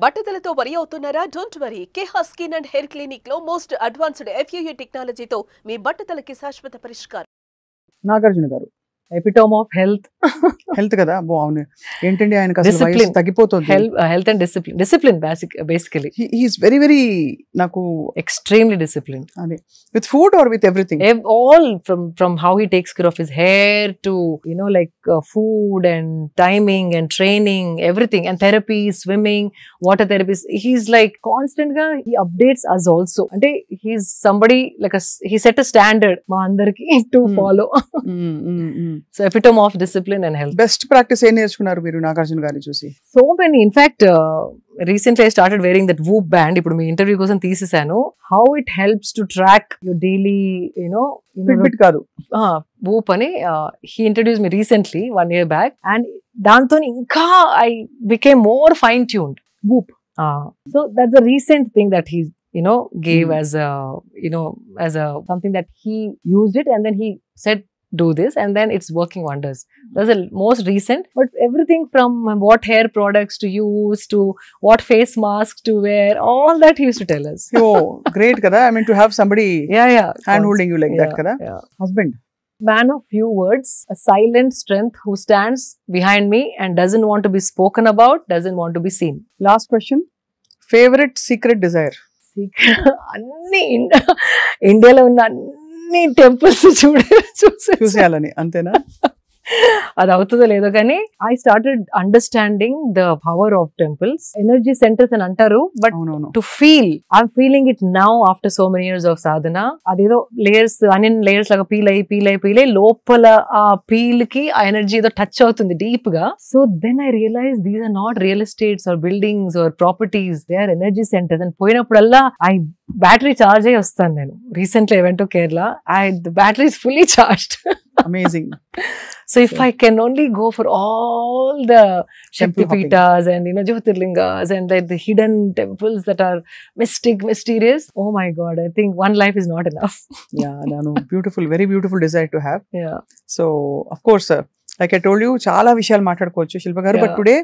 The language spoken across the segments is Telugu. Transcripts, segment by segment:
బట్టతలతో వరి అవుతున్నారా? Don't worry. Keha skin and hair clinic లో మోస్ట్ అడ్వాన్స్డ్ FUE టెక్నాలజీతో మీ బట్టతలకి శాశ్వత పరిష్కారం. నాగార్జున గారు ఎపిటోమ్ ఆఫ్ హెల్త్ హెల్త్ కదా బాగుంది ఏంటండి ఆయనకు అసలు వయసు తగ్గిపోతుంది health and discipline basically he is very very నాకు extremely disciplined అదే with food or with everything all from how he takes care of his hair to like food and timing and training, everything, and therapy, swimming, water therapies. He's like constant ga he updates us also, ante he's somebody like he set a standard ma andarki to follow. So epitome of discipline and health. Best practice ఏం నేర్చుకున్నారు మీరు నాగార్జున గారిని చూసి? So many. In fact, recently I started wearing that Whoop band. ఇప్పుడు మీ ఇంటర్వ్యూ కోసం తీసేసాను. How it helps to track your daily, Fitbit కాదు Whoop అని he introduced me recently 1 year back, and దాంతో ఇంకా I became more fine tuned. Whoop. So that's a recent thing that he gave as a as a something that he used it, and then he said do this, and then it's working wonders. That's the most recent, but everything from what hair products to use to what face masks to wear, all that he used to tell us. Oh, great kada. I mean, to have somebody hand holding you like that kada. Husband, man of few words, a silent strength who stands behind me and doesn't want to be spoken about, doesn't want to be seen. Last question, favorite secret desire? అన్ని ఇండియాలో ఉన్న అన్ని టెంపుల్స్ చూసేయాలని అంతేనా? అది అవుతుందో లేదో కానీ I started understanding the power of temples, energy centres అని అంటారు, but to feel I'm feeling it now after so many years of sadhana. అదేదో లేయర్స్ అన్ని లేయర్స్ లాగా పీల్ అయ్యి లోపల ఆ పీల్ కి ఆ ఎనర్జీ ఏదో టచ్ అవుతుంది డీప్ గా. So then I realise these are not real estates or buildings or properties, they are energy centres. And పోయినప్పుడల్లా బ్యాటరీ చార్జ్ అయ్యి వస్తాను నేను. Recently I went to Kerala, the battery is fully charged. Amazing. So if I can only go for all the Shakti Pitas and Jyotirlingas and like the hidden temples that are mysterious, oh my God, I think one life is not enough. Yeah, no, beautiful, very beautiful desire to have. Yeah. So of course, like I told you, చాలా విషయాలు మాట్లాడుకోవచ్చు శిల్ప గారు, బట్ టుడే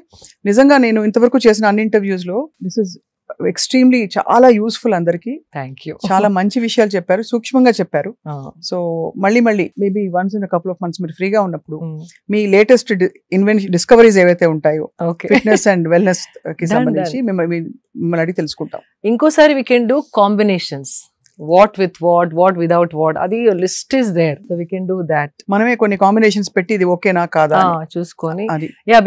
నిజంగా నేను ఇంతవరకు చేసిన అన్ని ఇంటర్వ్యూస్ లో దిస్ ఇస్ ఎక్స్ట్రీమ్లీ చాలా యూస్ఫుల్. అందరికి థ్యాంక్ యూ. చాలా మంచి విషయాలు చెప్పారు, సూక్ష్మంగా చెప్పారు. సో మళ్ళీ maybe once in couple of months మీరు ఫ్రీగా ఉన్నప్పుడు మీ లేటెస్ట్ డిస్కవరీస్ ఏవైతే ఉంటాయో ఫిట్నెస్ అండ్ వెల్నెస్ కి సంబంధించి మిమ్మల్ని అడిగి తెలుసుకుంటాం. ఇంకోసారి we can do combinations, what with what without what, adi your list is there, so we can do that. మనమే కొన్ని కాంబినేషన్స్ పెట్టి ఇది ఓకేనా కాదా చూసుకొని,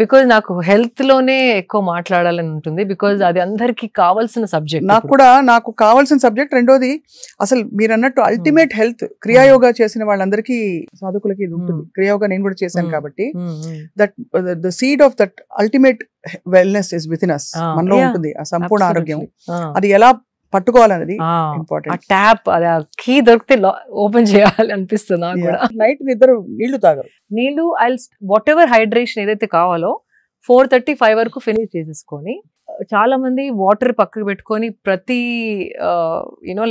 బికాజ్ నాకు హెల్త్ లోనే ఎక్కువ మాట్లాడాలని ఉంటుంది, బికాజ్ అది అందరికి కావాల్సిన సబ్జెక్ట్. నాకు కావాల్సిన సబ్జెక్ట్. రెండోది అసలు మీరు అన్నట్టు అల్టిమేట్ హెల్త్ క్రియాయోగా చేసిన వాళ్ళందరికీ సాధకులకి ఇది ఉంటుంది. క్రియాయోగా నేను కూడా చేశాను కాబట్టి that the seed of that ultimate wellness is with in us, మనలో ఉంటుంది ఆ సంపూర్ణ ఆరోగ్యం. అది ఎలా పట్టుకోవాలనేది ఇంపార్టెంట్. ట్యాప్ అదే కీ దొరికితే ఓపెన్ చేయాలి అనిపిస్తుంది నాకు కూడా. నైట్ నిద్ర నీళ్లు తాగరు. నీళ్లు వాట్ ఎవర్ హైడ్రేషన్ ఏదైతే కావాలో 4:30-5 వరకు ఫినిష్ చేసేసుకొని, చాలా మంది వాటర్ పక్కకు పెట్టుకొని ప్రతి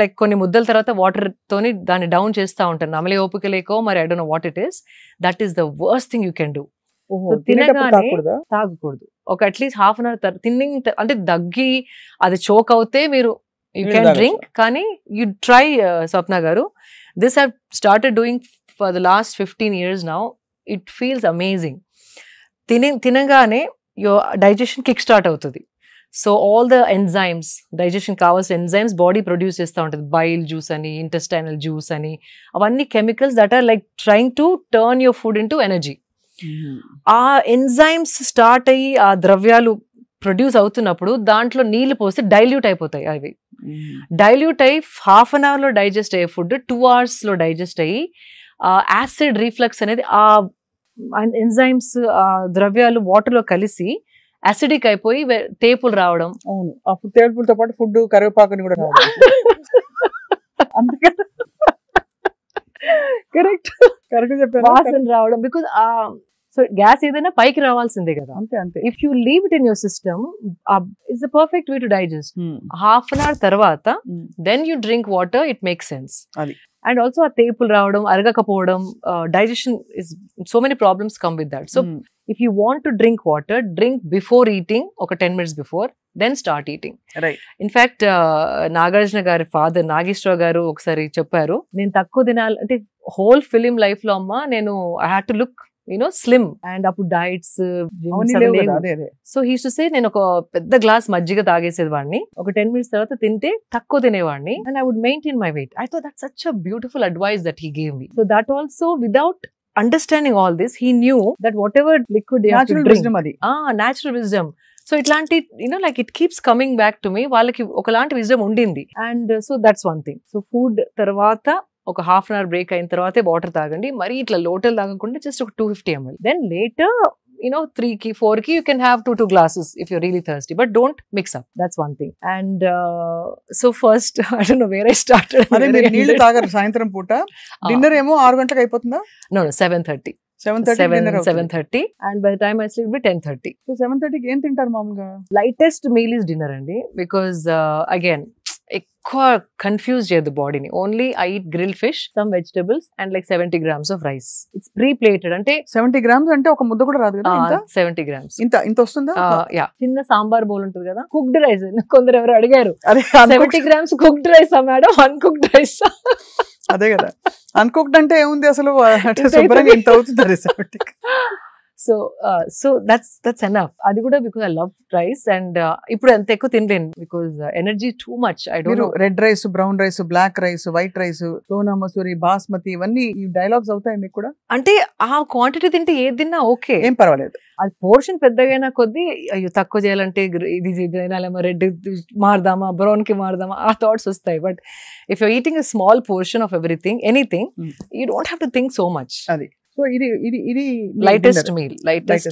లైక్ కొన్ని ముద్దల తర్వాత వాటర్ తోని దాన్ని డౌన్ చేస్తూ ఉంటారు. నమలే ఓపిక లేకో మరి, I don't know what it is. That is the worst thing you can do. తినగానే తాగకూడదు. ఒక అట్లీస్ట్ హాఫ్ అన్ అవర్ తిన్నింగ్ అంటే దగ్గి అది చోక్ అవుతే మీరు you can drink, kani you try Swapna garu. This I've started doing for the last 15 years now. It feels amazing. Tinagane your digestion kick start avutadi. So all the enzymes, digestion kavalsina enzymes body produce chestha untadi. Bile juice ani, intestinal juice ani, avanni chemicals that are like trying to turn your food into energy. Aa enzymes start ayi aa dravyalu produce అవుతున్నప్పుడు దాంట్లో నీళ్లు పోస్తే డైల్యూట్ అయిపోతాయి. అవి డైల్యూట్ అయ్యి హాఫ్ అన్ అవర్ లో డైజెస్ట్ అయ్యే ఫుడ్ 2 hours లో డైజెస్ట్ అయ్యి యాసిడ్ రీఫ్లక్స్ అనేది ఆ ఎంజైమ్స్ ద్రవ్యాలు వాటర్ లో కలిసి యాసిడిక్ అయిపోయి తేపులు రావడం. అవును, అప్పుడు తేపులతో పాటు ఫుడ్ కరివేపాకుని కూడా కరెక్ట్ చెప్పారు, వాసన రావడం. బికాజ్ సో గ్యాస్ ఏదైనా పైకి రావాల్సిందే కదా. అంతే. If you leave it in your system, it's the perfect way to digest. Half an hour తర్వాత then you drink water, it makes sense. And also ఆ తేపులు రావడం, అరగకపోవడం, digestion is so many problems come with that. So if you want to drink water, drink before eating, ఒక 10 minutes before. Then start eating. Right. In fact Nagarjuna గారి ఫాదర్ నాగేశ్వరరావు గారు ఒకసారి చెప్పారు, నేను తక్కువ తినాలి అంటే హోల్ ఫిలిం లైఫ్ లో అమ్మ నేను I had to look slim and అప్పుడు diets. So he to say నేను ఒక పెద్ద గ్లాస్ మజ్జిగ తాగేసేది వాడిని, ఒక 10 minutes తర్వాత తింటే తక్కువ తినేవాడిని and I would maintain my weight. I thought that's such a beautiful advice that he gave me. So that also without understanding all this, he knew that whatever liquid they have to drink, natural wisdom. So itlanti like it keeps coming back to me, వాళ్ళకి ఒకలాంటి wisdom ఉండింది. And so that's one thing. So food తర్వాత ఒక half an hour break అయిన తర్వాతే వాటర్ తాగండి, మరి ఇట్లా లోటల్ తాగకుండా just ఒక 250 ml. Then later 3 4 you can have 2 glasses if you're really thirsty, but don't mix up. That's one thing. And so first I don't know where I started. అదే మీరు నీళ్లు తాగరు సాయంత్రం పూట, డిన్నర్ ఏమో 6 గంటలకు అయిపోతుందా? No 7:30 and by the time I sleep by 10:30. So 7:30 ఏం తింటారు మామూలుగా? Lightest meal is dinner అండి, because again ఎక్కువ కన్ఫ్యూజ్ చేయదు బాడీని. Only I eat grill fish, some vegetables and like 70 grams of rice. It's pre plated. అంటే 70 grams అంటే ఒక ముద్ద కూడా రాదు కదా? 70 grams ఇంత వస్తుందా? చిన్న సాంబార్ బౌల్ ఉంటుంది కదా, కుక్డ్ రైస్. కొందరు ఎవరు అడిగారు 70 grams cooked rice madam, uncooked rice. అదే కదా, అన్కుక్డ్ అంటే ఏముంది అసలు, శుభ్రంగా ఇంత అవుతుంది. So that's enough. Adi kuda because I love rice and ippudu anta ekku tinlenu because energy too much. I don't know. Red rice, brown rice, black rice, white rice, sona masuri, basmati ivanni dialogues avutayi meeku kuda. Ante aa quantity tinte ఏ తిన్నా ఓకే, ఏం పర్వాలేదు. అది పోర్షన్ పెద్దగైనా కొద్దీ అయ్యో తక్కువ చేయాలంటే ఇది తినాలేమో, రెడ్ మారదామా, బ్రౌన్ కి మారదామా, ఆ థాట్స్ వస్తాయి. But if you eating a small portion of everything, anything, you don't have to think so much. అది so ఇది lightest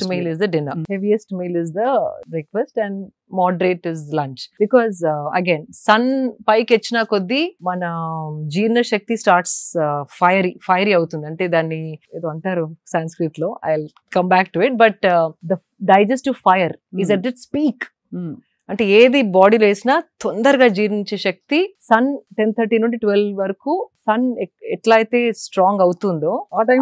meal is the dinner, heaviest meal is the breakfast, and moderate is lunch. Because again sun పైకి వచ్చినా కొద్దీ మన జీర్ణ శక్తి స్టార్ట్స్ ఫైరీ అవుతుంది. అంటే దాన్ని ఏదో అంటారు సంస్కృత్ లో, I will come back to it. But the digestive fire is at its peak. అంటే ఏది బాడీలో వేసినా తొందరగా జీర్ణించే శక్తి సన్ 10:30 నుండి 12 వరకు సన్ ఎట్లా అయితే స్ట్రాంగ్ అవుతుందో అదే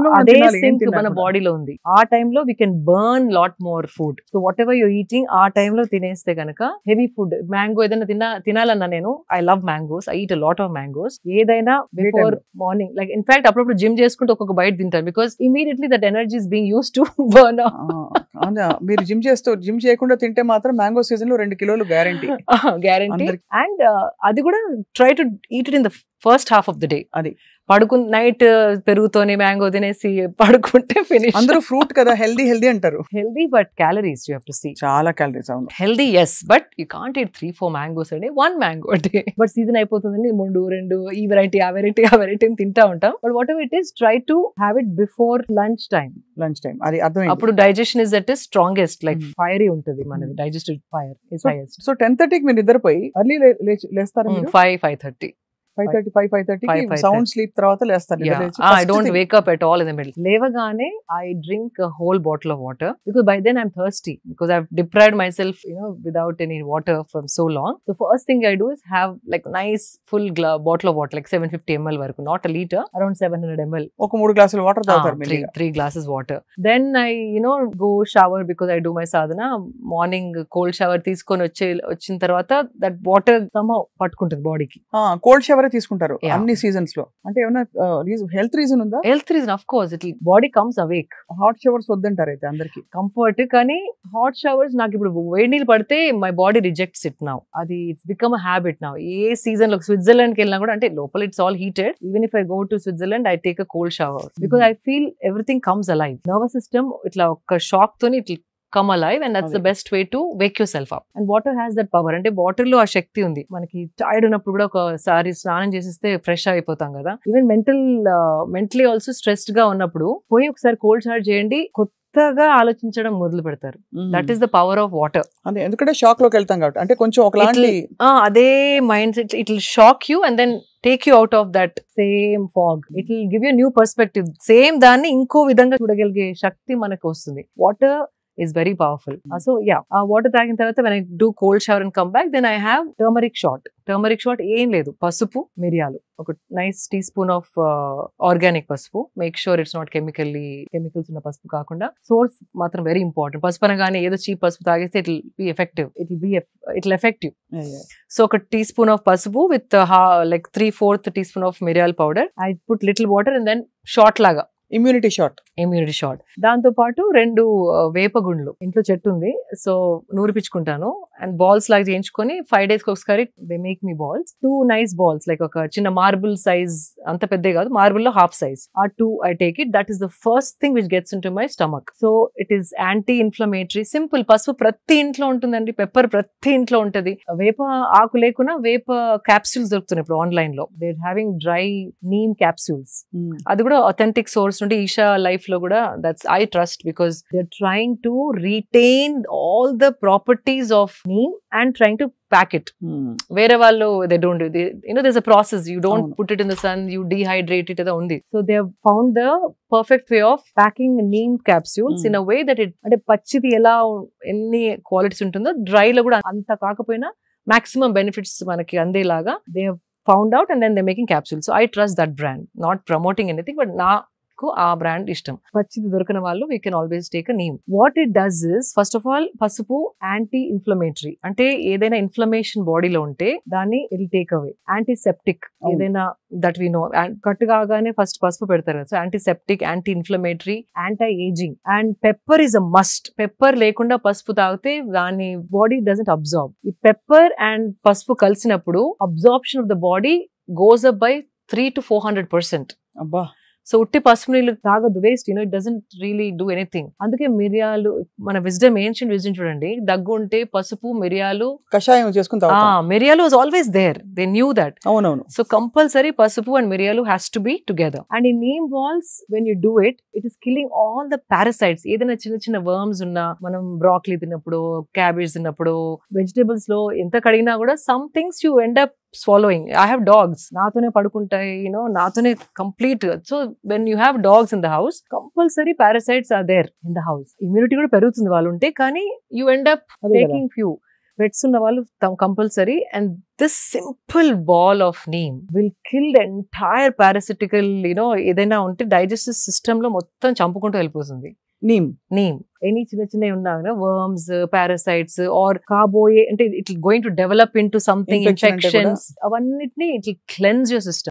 సింక్ మన బాడీలో ఉంది. ఆ టైంలో we can burn lot more food. So what ever you're eating ఆ టైంలో తినేస్తే కనుక హెవీ ఫుడ్, మ్యాంగో ఏదైనా తినాలన్నా, నేను I love mangoes, I eat a lot of mangoes. ఏదైనా బిఫోర్ మార్నింగ్, లైక్ ఇన్ఫాక్ట్ అప్పుడప్పుడు జిమ్ చేసుకుంటే ఒక్కొక్క బయట తింటారు, because immediately that energy is being use to burn. మీరు జిమ్ చేయకుండా తింటే మాత్రం మ్యాంగో సీజన్ లో 2 కిలోలు గ్యారంటీ. అండ్ అది కూడా try to eat it in the first half of the day. అది నైట్ పెరుగుతోని మ్యాంగో తినేసి పడుకుంటే ఫినిష్. అందరూ ఫ్రూట్ కదా, హెల్దీ అంటారు. Healthy but calories you have to see. చాలా క్యాలరీస్. అవును, healthy yes, but you can't eat 3-4 mangoes అండి, 1 మ్యాంగో అంటే. బట్ సీజన్ అయిపోతుందండి, 3-2 ఈ వెరైటీ ఆ వెరైటీ అని తింటా ఉంటాం. But whatever it is, try to have it before lunch time. అది అర్థం. అప్పుడు digestion is at is strongest, like fiery ఉంటుంది మనది, digestive fire is highest. So 10:30కి మీరు నిద్రపోయి అర్లీ లేస్తారా? 5:30 సౌండ్ స్లీప్ తర్వాత లేస్తారు. I don't wake up at all in the middle. లేవగానే I drink a whole bottle of water, because by then I'm thirsty, because I've deprived myself without any water from so long. The first thing I do is have like nice full bottle of water, like 750 ml varaku, not a liter, around 700 ml. ఒక 3 గ్లాసులు వాటర్ తాగుతారు. 3 glasses water. Then I go shower, because I do my sadhana. Morning cold shower తీసుకొని వచ్చిన తర్వాత that water somehow పట్టుకుంటుంది బాడీకి. కోల్డ్ షవర్ తీసుకుంటారు అన్ని సీజన్స్ లో. అంటే ఏమైనా హెల్త్ రీజన్ ఉందా? Health reason of course, it body comes awake. Hot showers వద్దంటారు అయితే అందరికి. కంఫర్ట్, కానీ హాట్ షవర్స్ నాకు ఇప్పుడు వేడి నీళ్ళు పడితే my body rejects it now. అది it's become a habit now. ఏ సీజన్ లో స్విట్జర్లాండ్ కి వెళ్ళినా కూడా, అంటే లోపల it's all heated, even if I go to Switzerland I take a cold shower, because I feel everything comes alive. Nervous system ఇట్లా ఒక షాక్ తోని ఇట్లా come alive, and that's the best way to wake yourself up. And water has that power. అంటే వాటర్ లో ఆ శక్తి ఉంది. మనకి టైర్డ్ ఉన్నప్పుడు కూడా ఒకసారి స్నానం చేసేస్తే ఫ్రెష్ అయిపోతాం కదా. ఈవెన్ మెంటలీ ఆల్సో స్ట్రెస్డ్ గా ఉన్నప్పుడు పోయి ఒకసారి కోల్డ్ షవర్ చేయండి, కొత్తగా ఆలోచించడం మొదలు పెడతారు. That is the power of water. అదే, ఎందుకంటే షాక్ లోకి వెళ్తాం కాబట్టి, అంటే కొంచెం ఒకలాంటి అదే mindset, it will shock you and then take you out of that same fog. It will give you a new perspective. Same దాన్ని ఇంకో విధంగా చూడగలిగే శక్తి మనకు వస్తుంది. Water is very powerful. So yeah, water తాగిన తర్వాత when I do cold shower and come back, then I have turmeric shot. Turmeric shot ఏం లేదు, పసుపు, మిరియాలు, ఒక nice teaspoon of organic పసుపు. Make sure it's not chemicals ఉన్న పసుపు కాకుండా. సోర్స్ మాత్రం వెరీ ఇంపార్టెంట్. పసుపు అనగానే ఏదో చీప్ పసుపు తాగేస్తే it will affect you. So ఒక టీ స్పూన్ ఆఫ్ పసుపు with like 3/4 teaspoon of మిరియాల powder. I put little water and then shot లాగా ఇమ్యూనిటీ షాట్. దాంతో పాటు 2 వేపగుండ్లు, ఇంట్లో చెట్టు ఉంది, సో నూరిపించుకుంటాను అండ్ బాల్స్ లాగా చేయించుకొని 5 days ఒకసారి they make me balls. 2 nice balls, like ఒక చిన్న మార్బుల్ సైజ్, అంత పెద్ద కాదు, మార్బుల్ లో హాఫ్ సైజ్. ఆ 2 I take it. That is the first thing which gets in to my stomach. So it is anti inflammatory, simple. పసుపు ప్రతి ఇంట్లో ఉంటుందండి, పెప్పర్ ప్రతి ఇంట్లో ఉంటది. వేప ఆకు లేకున్నా వేప క్యాప్సూల్స్ దొరుకుతున్నాయి ఇప్పుడు ఆన్లైన్ లో. They having dry neem capsules. అది కూడా అథెంటిక్ సోర్స్ నుండి. ఈషా లైఫ్ లో కూడా that's I trust, because they are trying to retain all the properties of neem and trying to pack it. Where వాళ్ళు they don't do, there's a process. You don't put it in the sun, you dehydrate it only. So they have found the perfect way of packing neem capsules in a way that it, అంటే పచ్చిది ఎలా ఎన్ని క్వాలిటీస్ ఉంటుందో డ్రై లో కూడా అంత కాకపోయినా maximum benefits మనకి అందేలాగా they have found out, and then they're making capsules. So I trust that brand. Not promoting anything, but ఆ బ్రాండ్ ఇష్టం. పచ్చిది దొరకని వాళ్ళు we can always take a neem. What it does is, first of all పసుపు యాంటీ ఇన్ఫ్లమేటరీ, అంటే ఏదైనా ఇన్ఫ్లమేషన్ బాడీలో ఉంటే దాన్ని ఇట్ టేక్ అవే. యాంటీసెప్టిక్, ఏదైనా దట్ వి నో, కట్ కాగానే ఫస్ట్ పసుపు పెడతారు కదా. So antiseptic, anti inflammatory, anti ageing. And pepper is a must. Pepper లేకుండా పసుపు తాగితే దాని బాడీ డజంట్ అబ్జార్బ్. ఈ పెప్పర్ అండ్ పసుపు కలిసినప్పుడు absorption of the body goes up by 300 to 400%. అబ్బా. సో ఉట్టి పసుపు నీళ్ళు తాగదు, waste. It doesn't really do anything. అందుకే మిరియాలు, మన విజ్డమ్, ఏన్షియంట్ విజ్డమ్ చూడండి, దగ్గు ఉంటే పసుపు, మిరియాలు కషాయం చేసుకుని మిరియాలు was always there. They knew that. అవునవును. సో కంపల్సరీ పసుపు అండ్ మిరియాలు has to be together. And ఈ neem balls when you do it, it is killing all the parasites. ఏదైనా చిన్న చిన్న వర్మ్స్ ఉన్నా, మనం బ్రాక్లీ తిన్నప్పుడు, క్యాబేజ్ తిన్నప్పుడు, వెజిటేబుల్స్ లో ఎంత కడిగినా కూడా some things you end up swallowing. I have dogs, నాతోనే పడుకుంటాయి, నాతోనే complete. So when you have dogs in the house, compulsory parasites are there in the house. Immunity కూడా పెరుగుతుంది వాళ్ళు ఉంటే, కానీ you end up taking few. Pets ఉన్న వాళ్ళు compulsory. And this simple ball of neem will kill the entire parasitical, ఏదైనా ఉంటే డైజెస్టివ్ సిస్టమ్ లో మొత్తం చంపుకుంటూ వెళ్ళిపోతుంది. నీమ్ ఎనీ చిన్న ఉన్నా వర్మ్స్, పారాసైట్స్ ఆర్ కాబోయే, అంటే it going to develop in to something, infections, అవన్నిటిని ఇట్ క్లెన్స్ యువర్ సిస్టమ్.